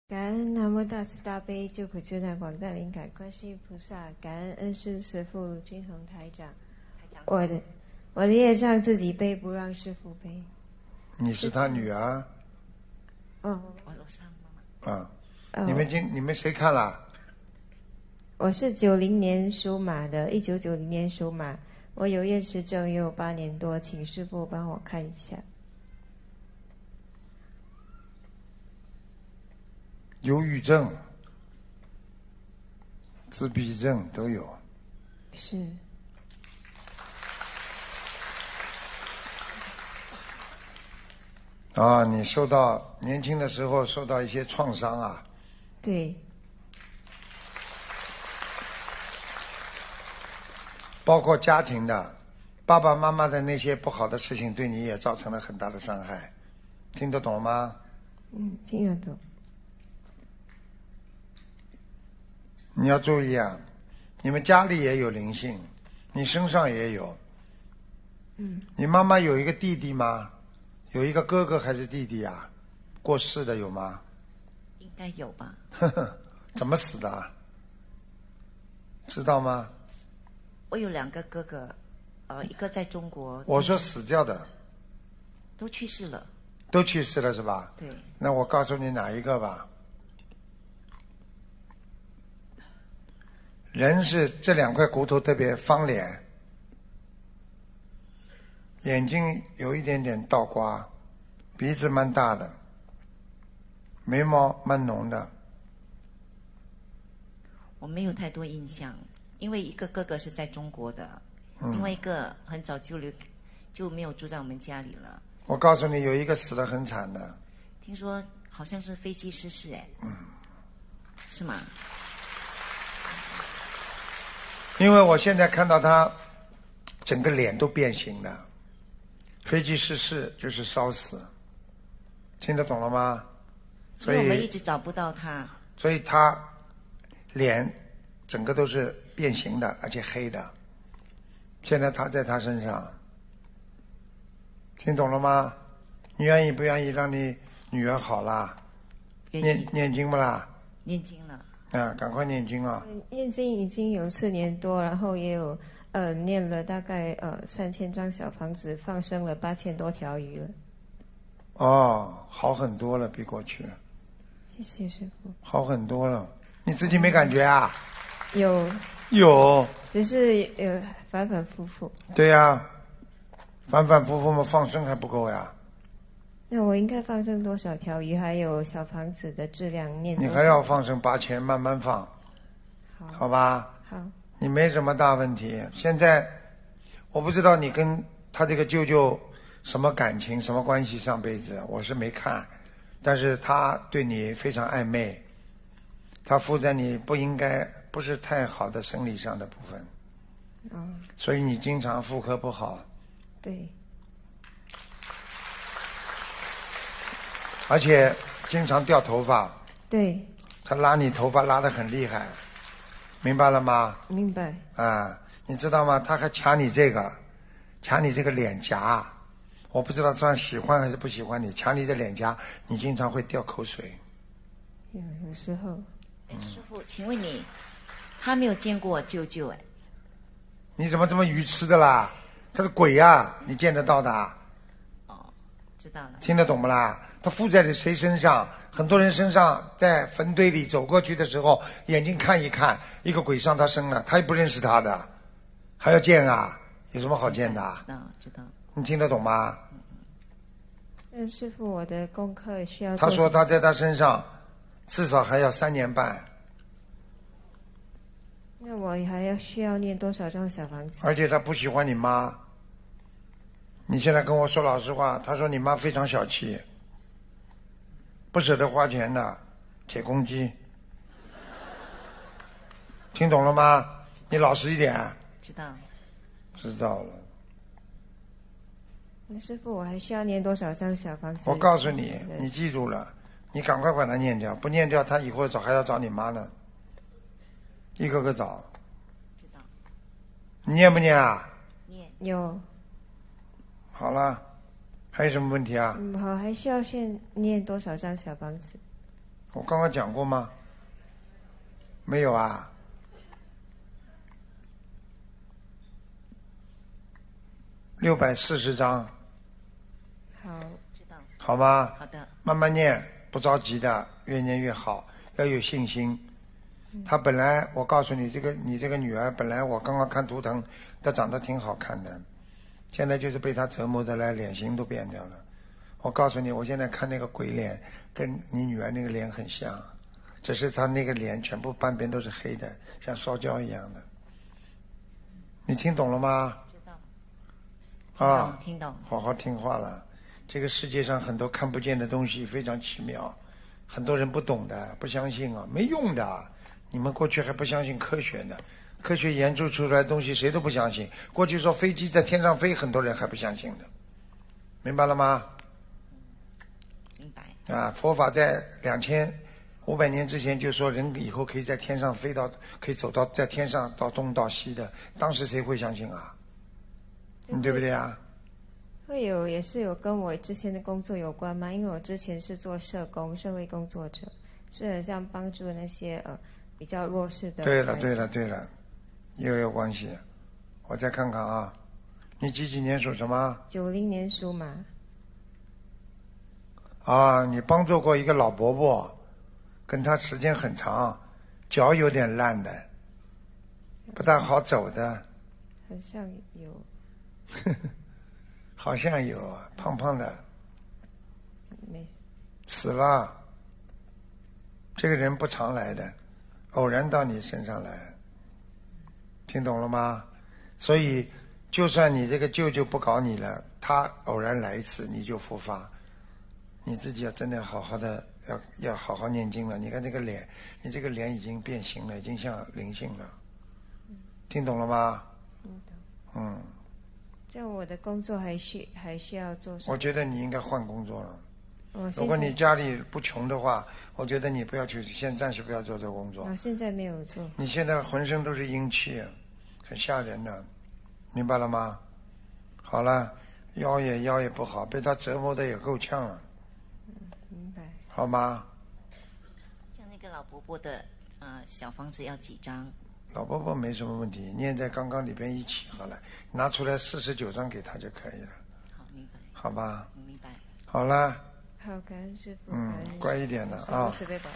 感恩南无大慈大悲救苦救难广大灵感观世音菩萨，感恩恩师师父卢军宏台长。我的业障自己背，不让师父背。你是他女儿？哦，我楼上妈妈。啊，你们谁看了？我是90年属马的，1990年属马，我有厌食症，也有8年多，请师父帮我看一下。忧郁症、自闭症都有。是。啊，你年轻的时候受到一些创伤啊。对。包括家庭的，爸爸妈妈的那些不好的事情，对你也造成了很大的伤害，听得懂吗？听得懂。你要注意啊，你们家里也有灵性，你身上也有。你妈妈有一个弟弟吗？有一个哥哥还是弟弟啊？过世的有吗？应该有吧。怎么死的？知道吗？我有2个哥哥，一个在中国。我说死掉的。都去世了。都去世了是吧？对。那我告诉你哪一个吧。人是这2块骨头特别方脸，眼睛有一点点倒刮，鼻子蛮大的，眉毛蛮浓的。我没有太多印象，因为一个哥哥是在中国的，另外一个很早就没有住在我们家里了。我告诉你，有一个死得很惨的。听说好像是飞机失事，是吗？因为我现在看到他整个脸都变形了，飞机失事就是烧死，听得懂了吗？所以我们一直找不到他。所以他脸整个都是变形的，而且黑的。现在他在他身上，听懂了吗？你愿意不愿意让你女儿好啦？念经不啦？念经了。赶快念经啊！念经已经有4年多，然后也有念了大概3000张小房子，放生了8000多条鱼了。哦，好很多了，比过去。谢谢师父。好很多了，你自己没感觉啊？有，只是反反复复。对呀，反反复复嘛，放生还不够呀。那我应该放生多少条鱼？还有小房子的质量念多少？你还要放生8000，慢慢放，好吧？好。你没什么大问题。现在我不知道你跟他这个舅舅什么感情、什么关系，上辈子我是没看，但是他对你非常暧昧，他附在你不是太好的生理上的部分，所以你经常妇科不好。对。而且经常掉头发。对。他拉你头发拉得很厉害，明白了吗？明白。你知道吗？他还掐你这个脸颊，我不知道他喜欢还是不喜欢你，掐你的脸颊，你经常会掉口水。有时候。师父，请问你，他没有见过我舅舅你怎么这么愚痴的啦？他是鬼呀，你见得到的？知道了。听得懂不啦？他附在谁身上？很多人身上，在坟堆里走过去的时候，眼睛看一看，一个鬼上他身了，他也不认识他的，还要见啊？有什么好见的？知道。你听得懂吗？师父，我的功课需要。他说他在他身上至少还要3年半。那我还需要念多少张小房子？而且他不喜欢你妈。你现在跟我说老实话，他说你妈非常小气，不舍得花钱的，铁公鸡。听懂了吗？你老实一点。知道了。那师父，我还需要念多少张小房子？我告诉你，你记住了，你赶快把它念掉，不念掉他以后还要找你妈呢，一个个找。知道。你念不念啊？念。有。好了，还有什么问题啊？好，还需要念多少张小房子？我刚刚讲过吗？没有啊。640章，好，知道。好吗？好的。慢慢念，不着急的，越念越好，要有信心。她本来，我告诉你，你这个女儿本来我刚刚看图腾，她长得挺好看的，现在就是被她折磨的来，脸型都变掉了。我告诉你，我现在看那个鬼脸，跟你女儿那个脸很像，只是她那个脸全部半边都是黑的，像烧焦一样的。你听懂了吗？知道。啊，听懂。好好听话了。这个世界上很多看不见的东西非常奇妙，很多人不懂的，不相信啊，没用的。你们过去还不相信科学呢，科学研究出来的东西谁都不相信。过去说飞机在天上飞，很多人还不相信的，明白了吗？明白。啊，佛法在2500年之前就说人以后可以在天上飞到，可以走到在天上到东到西的，当时谁会相信啊？你对不对啊？会有也是有跟我之前的工作有关吗？因为我之前是做社工、社会工作者，是很像帮助那些比较弱势的。对了，又有关系。我再看看啊，你几年属什么？90年属马。啊，你帮助过一个老伯伯，跟他时间很长，脚有点烂的，不大好走的。好像有。好像有啊，胖胖的。没。死了。这个人不常来的，偶然到你身上来，听懂了吗？所以就算你这个舅舅不搞你了，他偶然来一次你就复发。你自己要真的好好的要好好念经了。你看这个脸，你这个脸已经变形了，已经像灵性了。听懂了吗？听懂。嗯。这样我的工作还需要做什么？我觉得你应该换工作了。如果你家里不穷的话，我觉得你不要去，现在暂时不要做这个工作。我现在没有做。你现在浑身都是阴气，很吓人的，明白了吗？好了，腰也不好，被他折磨的也够呛了。明白。好吗？像那个老伯伯的小房子要几张？老伯伯没什么问题，念在刚刚里边一起好了，拿出来49张给他就可以了。好，明白。好吧。明白。好了。好，感恩师父。乖一点的啊。慈悲保佑。